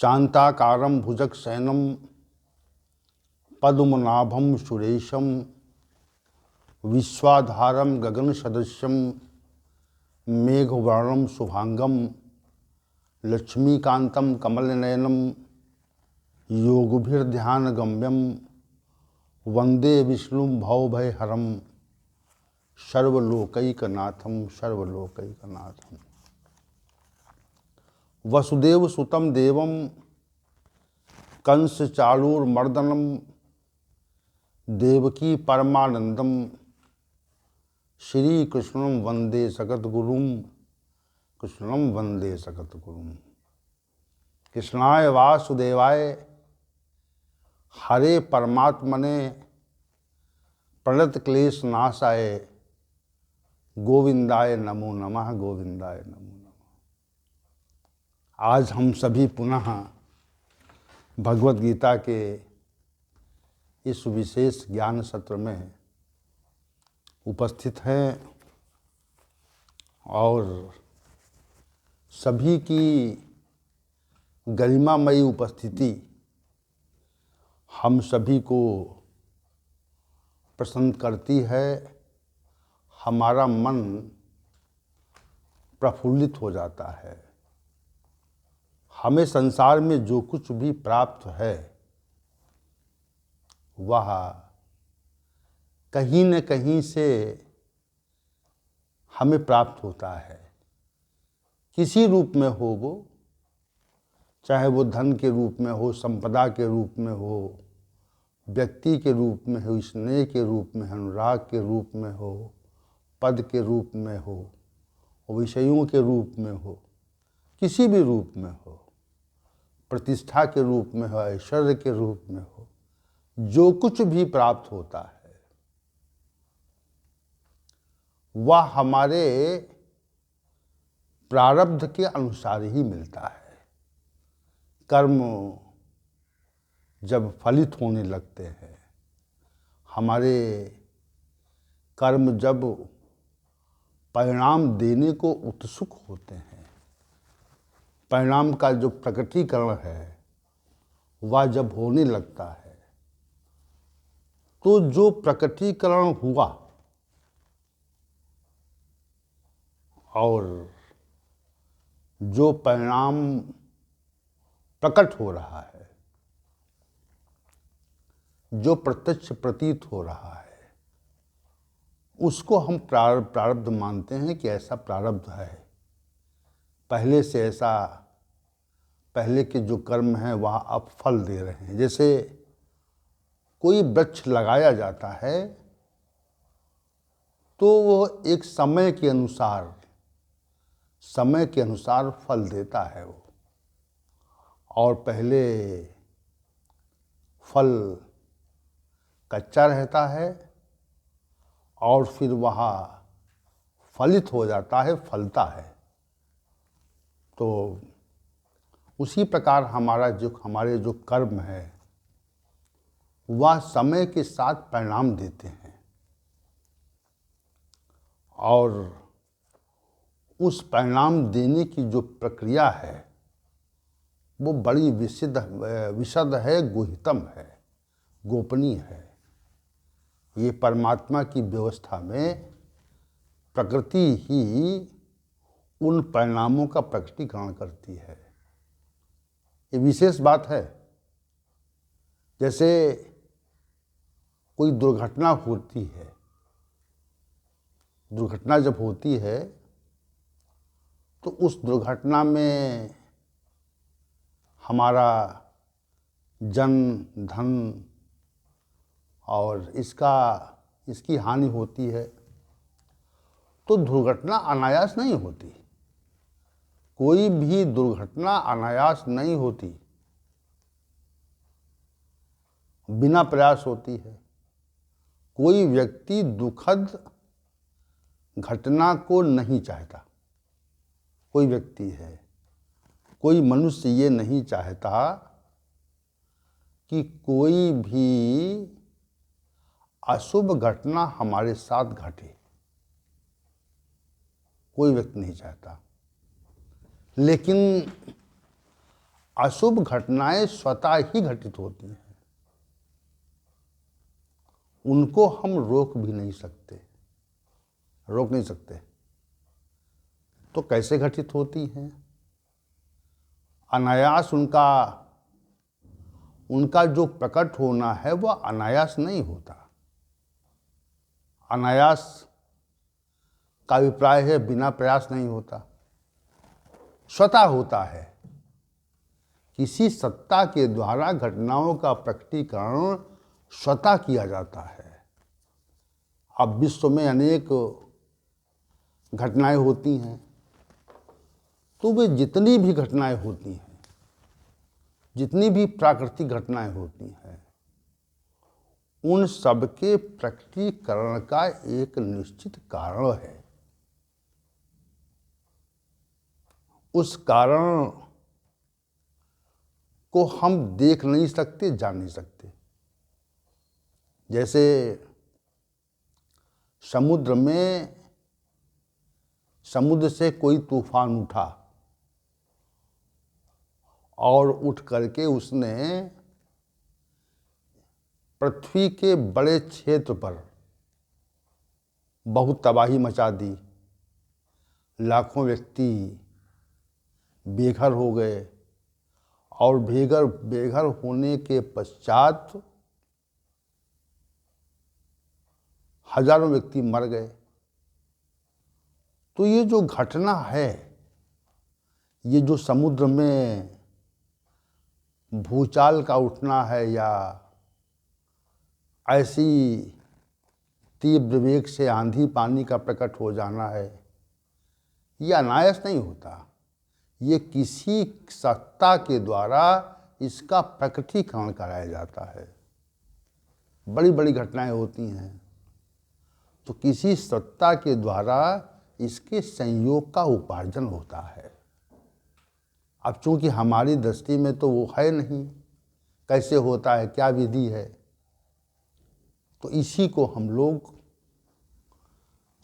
शांताकारं भुजगशयनं पद्मनाभं सुरेशं विश्वाधारं गगनसदृशं मेघवर्णं शुभांगं लक्ष्मीकान्तं कमलनयनं योगभिर्ध्यानगम्यं वंदे विष्णुं भवभयहरं सर्वलोकैकनाथं सर्वलोकैकनाथं। वसुदेवसुतं देवं कंसचाणूरमर्दनं देवकी परमानंदम श्रीकृष्णं वंदे जगद्गुरुं कृष्णं वंदे जगद्गुरुं। कृष्णाय वासुदेवाय हरे परमात्मने प्रणतक्लेशनाशाय गोविंदाय नमो नमः गोविंदाय नमो नमः। आज हम सभी पुनः भगवद गीता के इस विशेष ज्ञान सत्र में उपस्थित हैं और सभी की गरिमामयी उपस्थिति हम सभी को प्रसन्न करती है। हमारा मन प्रफुल्लित हो जाता है। हमें संसार में जो कुछ भी प्राप्त है वह कहीं न कहीं से हमें प्राप्त होता है, किसी रूप में हो वो, चाहे वो धन के रूप में हो, संपदा के रूप में हो, व्यक्ति के रूप में हो, स्नेह के रूप में, अनुराग के रूप में हो, पद के रूप में हो, विषयों के रूप में हो, किसी भी रूप में हो, प्रतिष्ठा के रूप में हो, ऐश्वर्य के रूप में हो, जो कुछ भी प्राप्त होता है वह हमारे प्रारब्ध के अनुसार ही मिलता है। कर्म जब फलित होने लगते हैं, हमारे कर्म जब परिणाम देने को उत्सुक होते हैं, परिणाम का जो प्रकटीकरण है वह जब होने लगता है, तो जो प्रकटीकरण हुआ और जो परिणाम प्रकट हो रहा है, जो प्रत्यक्ष प्रतीत हो रहा है, उसको हम प्रारब्ध मानते हैं कि ऐसा प्रारब्ध है। पहले से ऐसा, पहले के जो कर्म हैं वह अब फल दे रहे हैं। जैसे कोई वृक्ष लगाया जाता है तो वो एक समय के अनुसार फल देता है वो, और पहले फल कच्चा रहता है और फिर वह फलित हो जाता है, फलता है। तो उसी प्रकार हमारे जो कर्म है वह समय के साथ परिणाम देते हैं और उस परिणाम देने की जो प्रक्रिया है वो बड़ी विशद है, गुहितम है, गोपनीय है। ये परमात्मा की व्यवस्था में प्रकृति ही उन परिणामों का प्रकटीकरण करती है। ये विशेष बात है। जैसे कोई दुर्घटना होती है, दुर्घटना जब होती है तो उस दुर्घटना में हमारा जन धन और इसकी हानि होती है। तो दुर्घटना अनायास नहीं होती, कोई भी दुर्घटना अनायास नहीं होती, बिना प्रयास होती है। कोई व्यक्ति दुखद घटना को नहीं चाहता, कोई व्यक्ति है, कोई मनुष्य ये नहीं चाहता कि कोई भी अशुभ घटना हमारे साथ घटे, कोई व्यक्ति नहीं चाहता। लेकिन अशुभ घटनाएं स्वतः ही घटित होती हैं, उनको हम रोक भी नहीं सकते, रोक नहीं सकते। तो कैसे घटित होती हैं? अनायास उनका जो प्रकट होना है वह अनायास नहीं होता। अनायास का अभिप्राय है बिना प्रयास नहीं होता, स्वतः होता है। किसी सत्ता के द्वारा घटनाओं का प्रकटीकरण स्वतः किया जाता है। अब विश्व में अनेक घटनाएं होती हैं, तो वे जितनी भी घटनाएं होती हैं, जितनी भी प्राकृतिक घटनाएं होती हैं, उन सब के प्रकटीकरण का एक निश्चित कारण है। उस कारण को हम देख नहीं सकते, जान नहीं सकते। जैसे समुद्र से कोई तूफान उठा और उठ करके उसने पृथ्वी के बड़े क्षेत्र पर बहुत तबाही मचा दी, लाखों व्यक्ति बेघर हो गए, और बेघर होने के पश्चात हजारों व्यक्ति मर गए। तो ये जो घटना है, ये जो समुद्र में भूचाल का उठना है या ऐसी तीव्र वेग से आंधी पानी का प्रकट हो जाना है, ये अनायास नहीं होता। ये किसी सत्ता के द्वारा इसका प्रकटीकरण कराया जाता है। बड़ी बड़ी घटनाएं होती हैं, तो किसी सत्ता के द्वारा इसके संयोग का उपार्जन होता है। अब चूंकि हमारी दृष्टि में तो वो है नहीं, कैसे होता है, क्या विधि है, तो इसी को हम लोग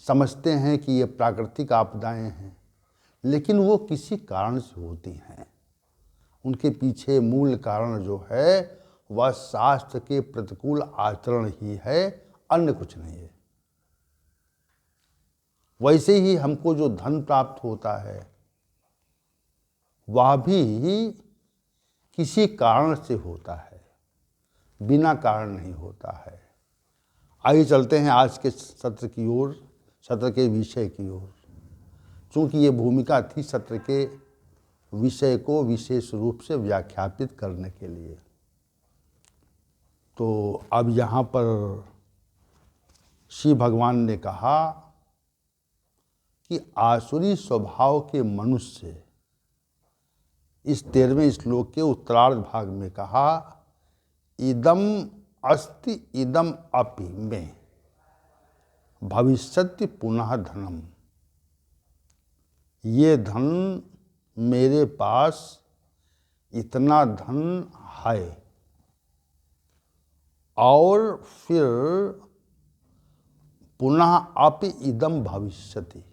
समझते हैं कि ये प्राकृतिक आपदाएं हैं, लेकिन वो किसी कारण से होती हैं। उनके पीछे मूल कारण जो है वह शास्त्र के प्रतिकूल आचरण ही है, अन्य कुछ नहीं है। वैसे ही हमको जो धन प्राप्त होता है वह भी किसी कारण से होता है, बिना कारण नहीं होता है। आइए चलते हैं आज के सत्र की ओर, सत्र के विषय की ओर। चूँकि ये भूमिका थी सत्र के विषय को विशेष रूप से व्याख्यापित करने के लिए, तो अब यहाँ पर श्री भगवान ने कहा कि आसुरी स्वभाव के मनुष्य, इस 13वें श्लोक के उत्तरार्ध भाग में कहा, इदम अस्ति इदम अपि में भविष्यति पुनः धनम। ये धन मेरे पास, इतना धन है, और फिर पुनः अपि इदम भविष्यति,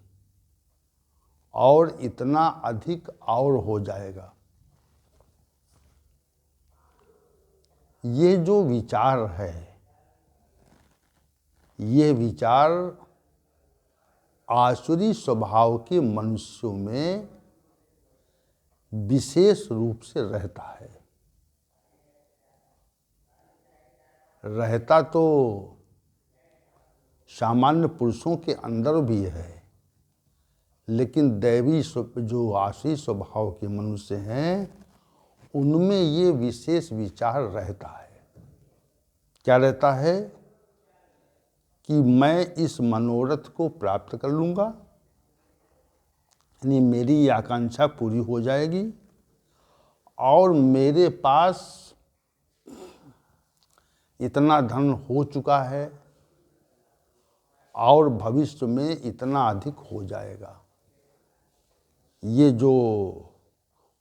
और इतना अधिक और हो जाएगा। ये जो विचार है, ये विचार आसुरी स्वभाव के मनुष्यों में विशेष रूप से रहता है। रहता तो सामान्य पुरुषों के अंदर भी है, लेकिन दैवी जो आसुरी स्वभाव के मनुष्य हैं उनमें ये विशेष विचार रहता है। क्या रहता है? कि मैं इस मनोरथ को प्राप्त कर लूँगा, यानी मेरी आकांक्षा पूरी हो जाएगी, और मेरे पास इतना धन हो चुका है और भविष्य में इतना अधिक हो जाएगा। ये जो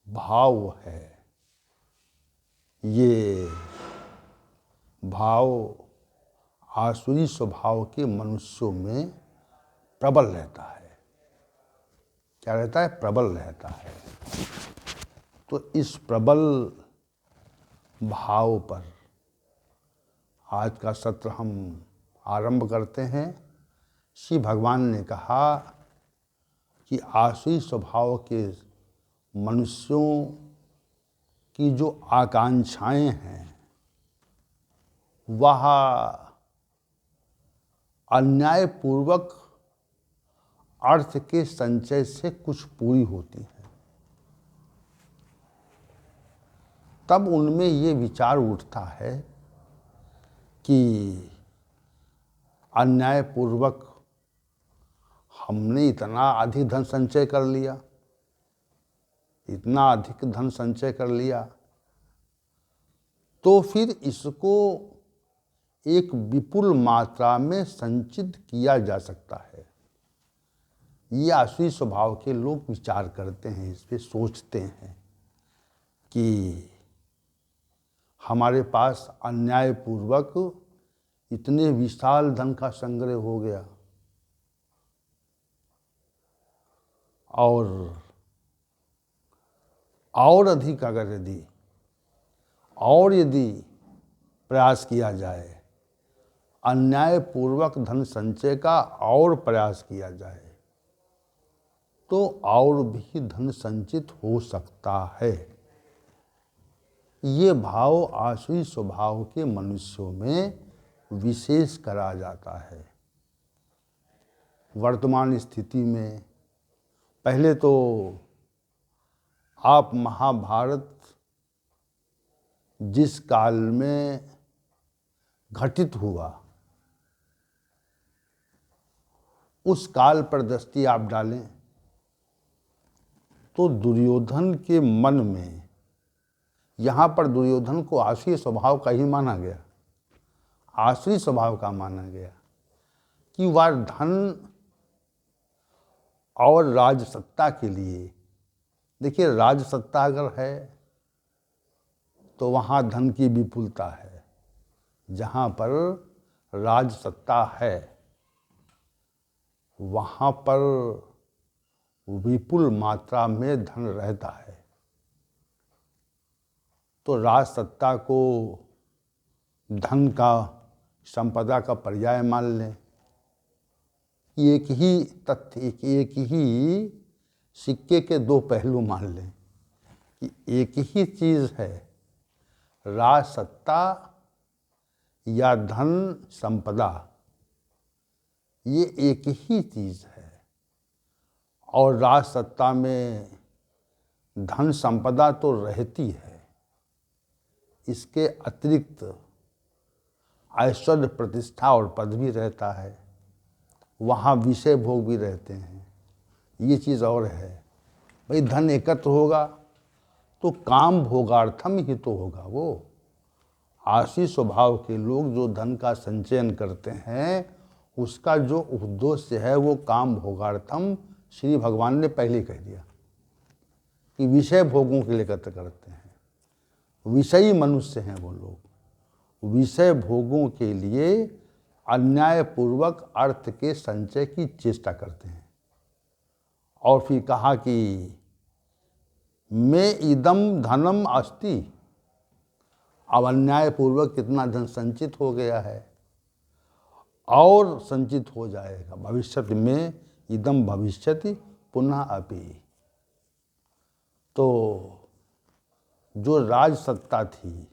भाव है, ये भाव आसुरी स्वभाव के मनुष्यों में प्रबल रहता है। क्या रहता है? प्रबल रहता है। तो इस प्रबल भाव पर आज का सत्र हम आरंभ करते हैं। श्री भगवान ने कहा कि आसुरी स्वभाव के मनुष्यों की जो आकांक्षाएं हैं वह अन्यायपूर्वक अर्थ के संचय से कुछ पूरी होती है। तब उनमें ये विचार उठता है कि अन्यायपूर्वक हमने इतना अधिक धन संचय कर लिया, इतना अधिक धन संचय कर लिया, तो फिर इसको एक विपुल मात्रा में संचित किया जा सकता है। ये आसुरी स्वभाव के लोग विचार करते हैं, इस पे सोचते हैं कि हमारे पास अन्यायपूर्वक इतने विशाल धन का संग्रह हो गया और अधिक अगर यदि प्रयास किया जाए, अन्यायपूर्वक धन संचय का और प्रयास किया जाए, तो और भी धन संचित हो सकता है। ये भाव आसुरी स्वभाव के मनुष्यों में विशेष करा जाता है। वर्तमान स्थिति में पहले तो आप महाभारत जिस काल में घटित हुआ उस काल पर दृष्टि आप डालें तो दुर्योधन के मन में, यहाँ पर दुर्योधन को आसुरी स्वभाव का ही माना गया, आसुरी स्वभाव का माना गया कि वह धन और राजसत्ता के लिए, देखिए राजसत्ता अगर है तो वहाँ धन की विपुलता है, जहाँ पर राजसत्ता है वहाँ पर विपुल मात्रा में धन रहता है। तो राजसत्ता को धन का, संपदा का पर्याय मान लें। एक ही तथ्य, एक ही सिक्के के दो पहलू मान लें कि एक ही चीज़ है, राजसत्ता या धन संपदा, ये एक ही चीज़ है। और राजसत्ता में धन संपदा तो रहती है, इसके अतिरिक्त ऐश्वर्य, प्रतिष्ठा और पद भी रहता है, वहाँ विषय भोग भी रहते हैं। ये चीज़ और है भाई, धन एकत्र होगा तो काम भोगार्थम ही तो होगा। वो आसुरी स्वभाव के लोग जो धन का संचयन करते हैं उसका जो उद्देश्य है वो काम भोगार्थम, श्री भगवान ने पहले कह दिया कि विषय भोगों के लिए एकत्र करते हैं। विषयी मनुष्य हैं वो लोग, विषय भोगों के लिए अन्यायपूर्वक अर्थ के संचय की चेष्टा करते हैं। और फिर कहा कि मैं इदम धनम अस्ति, अब अन्यायपूर्वक कितना धन संचित हो गया है और संचित हो जाएगा भविष्य में, इदम भविष्यति पुनः अपि। तो जो राजसत्ता थी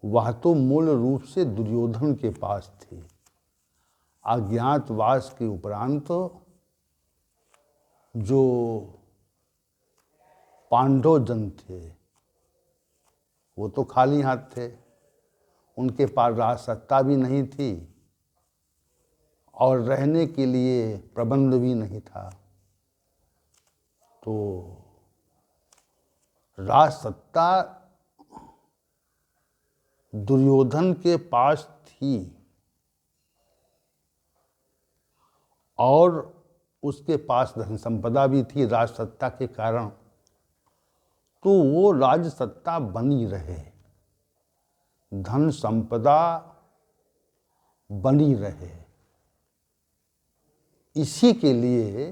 वह तो मूल रूप से दुर्योधन के पास थी। अज्ञातवास के उपरांत जो पांडव जन थे वो तो खाली हाथ थे, उनके पास राजसत्ता भी नहीं थी और रहने के लिए प्रबंध भी नहीं था। तो राजसत्ता दुर्योधन के पास थी और उसके पास धन संपदा भी थी राजसत्ता के कारण, तो वो राजसत्ता बनी रहे, धन संपदा बनी रहे, इसी के लिए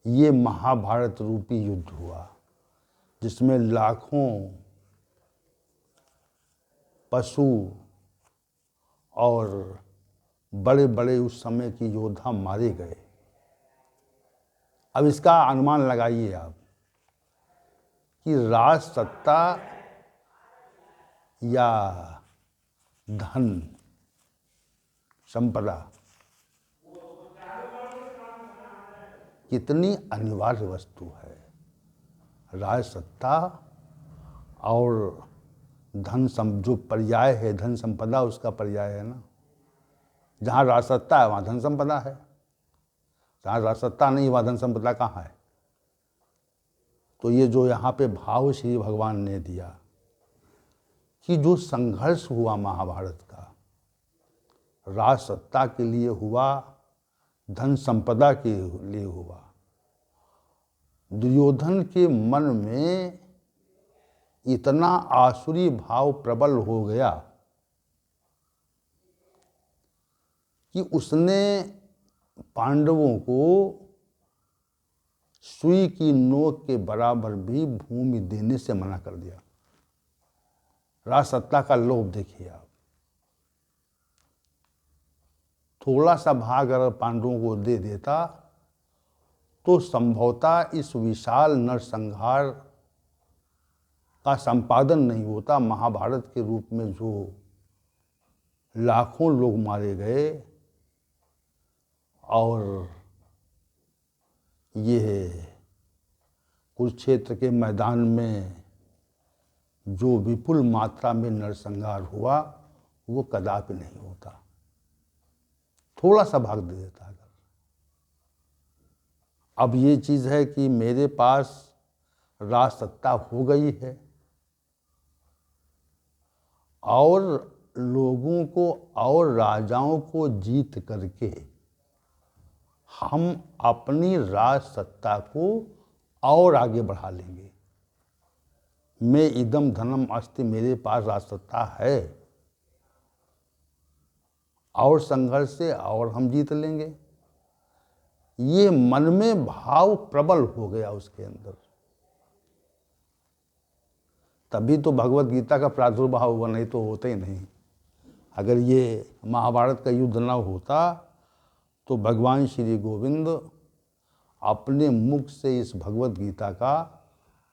ये महाभारत रूपी युद्ध हुआ, जिसमें लाखों पशु और बड़े बड़े उस समय के योद्धा मारे गए। अब इसका अनुमान लगाइए आप कि राज सत्ता या धन संपदा कितनी अनिवार्य वस्तु है। राज सत्ता और धन जो पर्याय है, धन संपदा उसका पर्याय है ना। जहाँ राज सत्ता है वहाँ धन संपदा है, जहाँ राज सत्ता नहीं वहाँ धन संपदा कहाँ है। तो ये जो यहाँ पे भाव श्री भगवान ने दिया कि जो संघर्ष हुआ महाभारत का, राज सत्ता के लिए हुआ, धन संपदा के लिए हुआ। दुर्योधन के मन में इतना आसुरी भाव प्रबल हो गया कि उसने पांडवों को सुई की नोक के बराबर भी भूमि देने से मना कर दिया। राज सत्ता का लोभ देखिए आप। थोड़ा सा भाग अगर पांडवों को दे देता तो संभवतः इस विशाल नरसंहार का संपादन नहीं होता। महाभारत के रूप में जो लाखों लोग मारे गए और ये कुरुक्षेत्र के मैदान में जो विपुल मात्रा में नरसंहार हुआ, वो कदापि नहीं होता। थोड़ा सा भाग दे देता अगर। अब ये चीज़ है कि मेरे पास राज सत्ता हो गई है और लोगों को और राजाओं को जीत करके हम अपनी राज सत्ता को और आगे बढ़ा लेंगे। मैं इदम धनम अस्ति, मेरे पास राज सत्ता है और संघर्ष से और हम जीत लेंगे। ये मन में भाव प्रबल हो गया उसके अंदर। तभी तो भगवत गीता का प्रादुर्भाव हुआ, नहीं तो होता ही नहीं। अगर ये महाभारत का युद्ध न होता तो भगवान श्री गोविंद अपने मुख से इस भगवत गीता का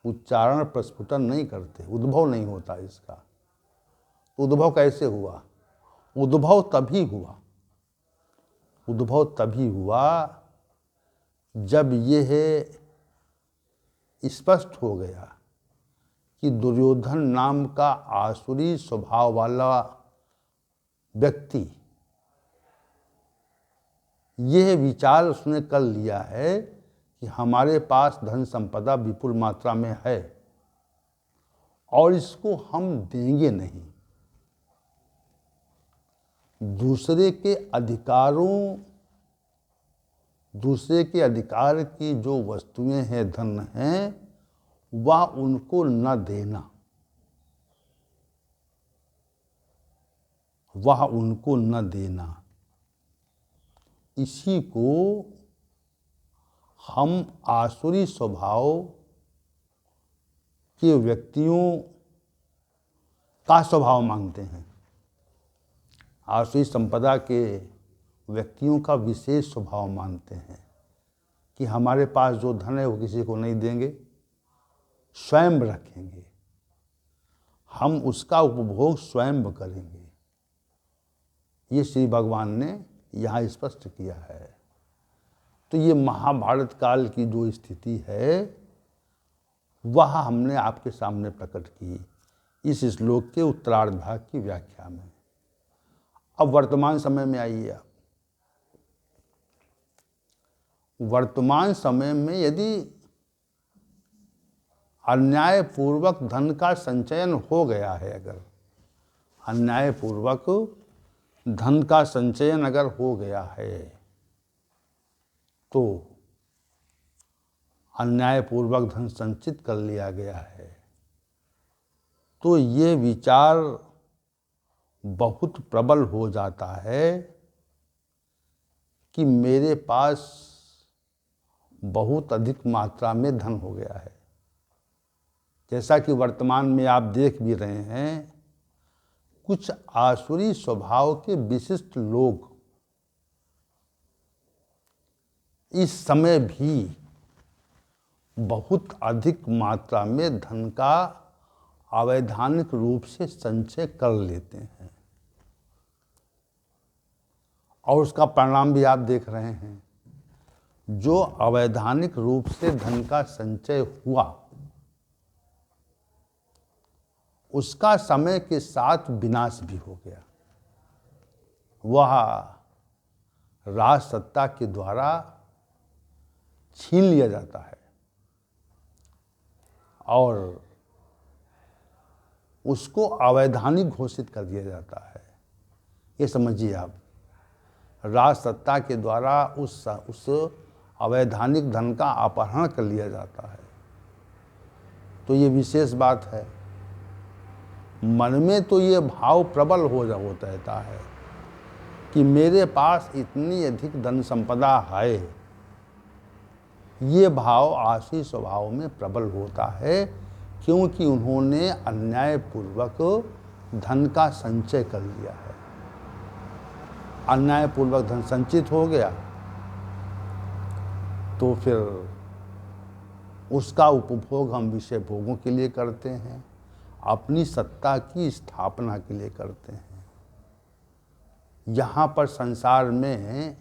उच्चारण प्रस्फुटन नहीं करते, उद्भव नहीं होता इसका। उद्भव कैसे हुआ? उद्भव तभी हुआ जब यह स्पष्ट हो गया कि दुर्योधन नाम का आसुरी स्वभाव वाला व्यक्ति, यह विचार उसने कर लिया है कि हमारे पास धन संपदा विपुल मात्रा में है और इसको हम देंगे नहीं। दूसरे के अधिकार की जो वस्तुएं हैं, धन हैं, वह उनको न देना, इसी को हम आसुरी स्वभाव के व्यक्तियों का स्वभाव मानते हैं। आसुरी संपदा के व्यक्तियों का विशेष स्वभाव मानते हैं कि हमारे पास जो धन है वो किसी को नहीं देंगे, स्वयं रखेंगे, हम उसका उपभोग स्वयं करेंगे। ये श्री भगवान ने यहाँ स्पष्ट किया है। तो ये महाभारत काल की जो स्थिति है वह हमने आपके सामने प्रकट की इस श्लोक के उत्तरार्ध भाग की व्याख्या में। अब वर्तमान समय में आइए आप। वर्तमान समय में यदि अन्यायपूर्वक धन का संचयन हो गया है, अगर अन्यायपूर्वक धन का संचयन अगर हो गया है, तो अन्यायपूर्वक धन संचित कर लिया गया है, तो ये विचार बहुत प्रबल हो जाता है कि मेरे पास बहुत अधिक मात्रा में धन हो गया है। जैसा कि वर्तमान में आप देख भी रहे हैं, कुछ आसुरी स्वभाव के विशिष्ट लोग इस समय भी बहुत अधिक मात्रा में धन का अवैधानिक रूप से संचय कर लेते हैं, और उसका परिणाम भी आप देख रहे हैं। जो अवैधानिक रूप से धन का संचय हुआ, उसका समय के साथ विनाश भी हो गया। वह राज सत्ता के द्वारा छीन लिया जाता है और उसको अवैधानिक घोषित कर दिया जाता है। ये समझिए आप, राज सत्ता के द्वारा उस अवैधानिक धन का अपहरण कर लिया जाता है। तो ये विशेष बात है। मन में तो ये भाव प्रबल होता रहता है कि मेरे पास इतनी अधिक धन संपदा है। ये भाव आसुरी स्वभाव में प्रबल होता है, क्योंकि उन्होंने अन्यायपूर्वक धन का संचय कर लिया है। अन्यायपूर्वक धन संचित हो गया तो फिर उसका उपभोग हम विषय भोगों के लिए करते हैं, अपनी सत्ता की स्थापना के लिए करते हैं। यहाँ पर संसार में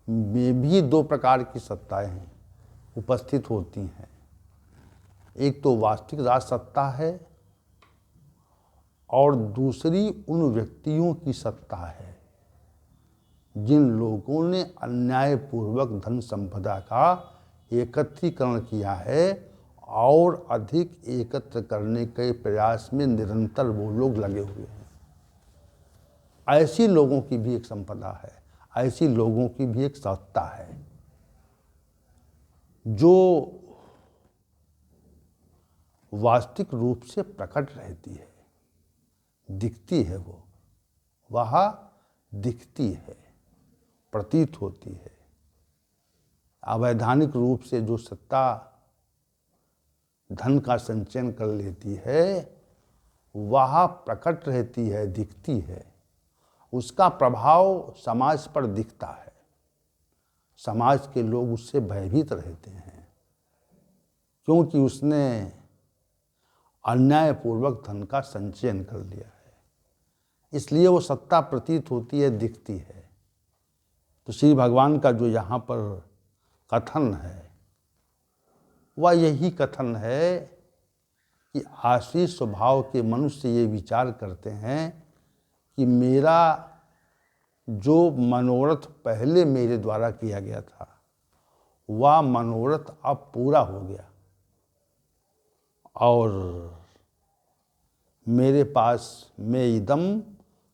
भी दो प्रकार की सत्ताएं उपस्थित होती हैं। एक तो वास्तविक राज सत्ता है और दूसरी उन व्यक्तियों की सत्ता है जिन लोगों ने अन्यायपूर्वक धन संपदा का एकत्रीकरण किया है और अधिक एकत्र करने के प्रयास में निरंतर वो लोग लगे हुए हैं। ऐसी लोगों की भी एक संपदा है, ऐसी लोगों की भी एक सत्ता है जो वास्तविक रूप से प्रकट रहती है, दिखती है। वह दिखती है, प्रतीत होती है। अवैधानिक रूप से जो सत्ता धन का संचयन कर लेती है, वह प्रकट रहती है, दिखती है। उसका प्रभाव समाज पर दिखता है। समाज के लोग उससे भयभीत रहते हैं, क्योंकि उसने अन्यायपूर्वक धन का संचयन कर लिया है। इसलिए वो सत्ता प्रतीत होती है, दिखती है। तो श्री भगवान का जो यहाँ पर कथन है, वह यही कथन है कि आसुरी स्वभाव के मनुष्य ये विचार करते हैं कि मेरा जो मनोरथ पहले मेरे द्वारा किया गया था, वह मनोरथ अब पूरा हो गया और मेरे पास में इदम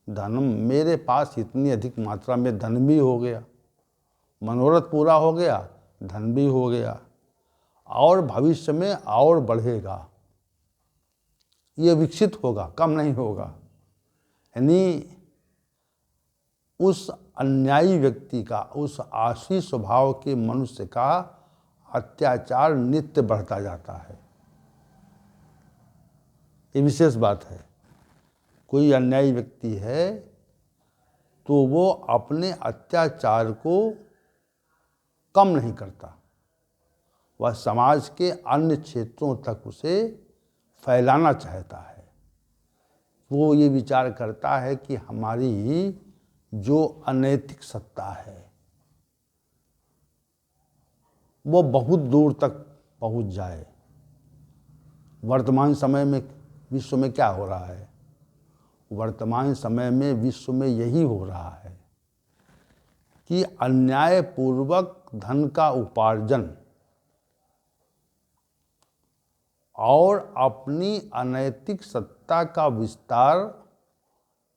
धनम, मेरे पास इतनी अधिक मात्रा में धन भी हो गया, मनोरथ पूरा हो गया, धन भी हो गया और भविष्य में और बढ़ेगा। ये विकसित होगा, कम नहीं होगा। यानी उस अन्यायी व्यक्ति का, उस आसुरी स्वभाव के मनुष्य का अत्याचार नित्य बढ़ता जाता है। ये विशेष बात है। कोई अन्यायी व्यक्ति है तो वो अपने अत्याचार को कम नहीं करता, वह समाज के अन्य क्षेत्रों तक उसे फैलाना चाहता है। वो ये विचार करता है कि हमारी जो अनैतिक सत्ता है वो बहुत दूर तक पहुंच जाए। वर्तमान समय में विश्व में क्या हो रहा है? वर्तमान समय में विश्व में यही हो रहा है कि अन्यायपूर्वक धन का उपार्जन और अपनी अनैतिक सत्ता का विस्तार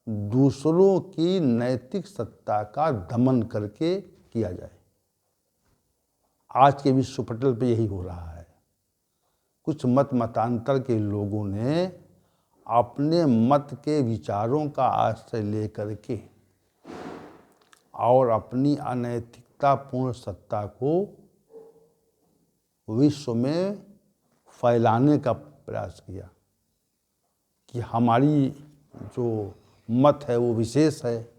दूसरों की नैतिक सत्ता का दमन करके किया जाए। आज के विश्व पटल पे यही हो रहा है। कुछ मतांतर के लोगों ने अपने मत के विचारों का आश्रय लेकर के और अपनी अनैतिकतापूर्ण सत्ता को विश्व में फैलाने का प्रयास किया कि हमारी जो मत है वो विशेष है,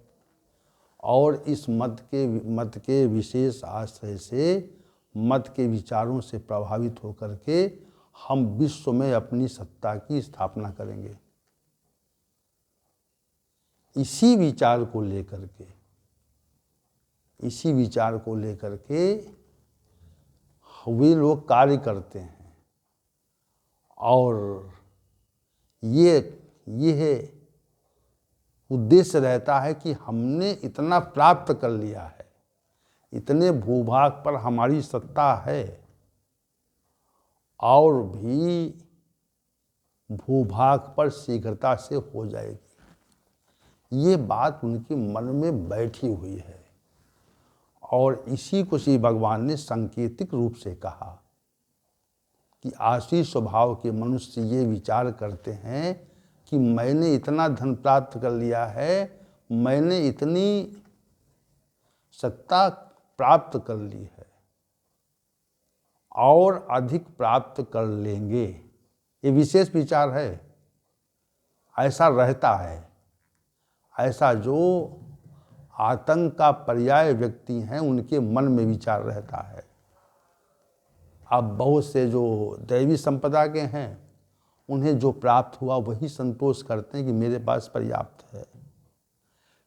और इस मत के विशेष आश्रय से, मत के विचारों से प्रभावित होकर के हम विश्व में अपनी सत्ता की स्थापना करेंगे। इसी विचार को लेकर के वे लोग कार्य करते हैं, और ये उद्देश्य रहता है कि हमने इतना प्राप्त कर लिया है, इतने भूभाग पर हमारी सत्ता है, और भी भूभाग पर शीघ्रता से हो जाएगी। ये बात उनके मन में बैठी हुई है, और इसी को श्री भगवान ने सांकेतिक रूप से कहा कि आशी स्वभाव के मनुष्य ये विचार करते हैं कि मैंने इतना धन प्राप्त कर लिया है, मैंने इतनी सत्ता प्राप्त कर ली है, और अधिक प्राप्त कर लेंगे। ये विशेष विचार है, ऐसा रहता है। ऐसा जो आतंक का पर्याय व्यक्ति हैं उनके मन में विचार रहता है। अब बहुत से जो दैवी संपदा के हैं उन्हें जो प्राप्त हुआ वही संतोष करते हैं कि मेरे पास पर्याप्त है,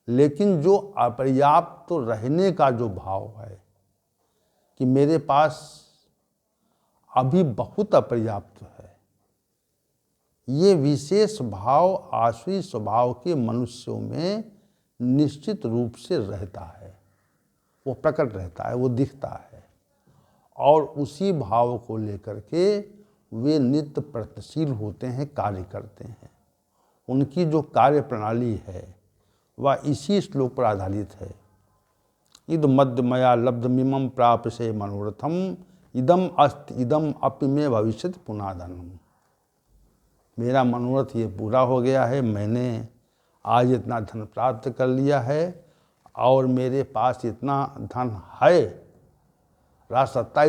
लेकिन जो अपर्याप्त तो रहने का जो भाव है कि मेरे पास अभी बहुत अपर्याप्त है, ये विशेष भाव आसुरी स्वभाव के मनुष्यों में निश्चित रूप से रहता है, वो प्रकट रहता है, वो दिखता है, और उसी भाव को लेकर के वे नित्य प्रयत्नशील होते हैं, कार्य करते हैं। उनकी जो कार्य प्रणाली है वह इसी श्लोक पर आधारित है। इद मध्य मया लब्धमिमं प्राप्य से मनोरथम इदम अस्त इदम अपि में भविष्यति पुनाधनम। मेरा मनोरथ ये पूरा हो गया है, मैंने आज इतना धन प्राप्त कर लिया है, और मेरे पास इतना धन है, राज सत्ता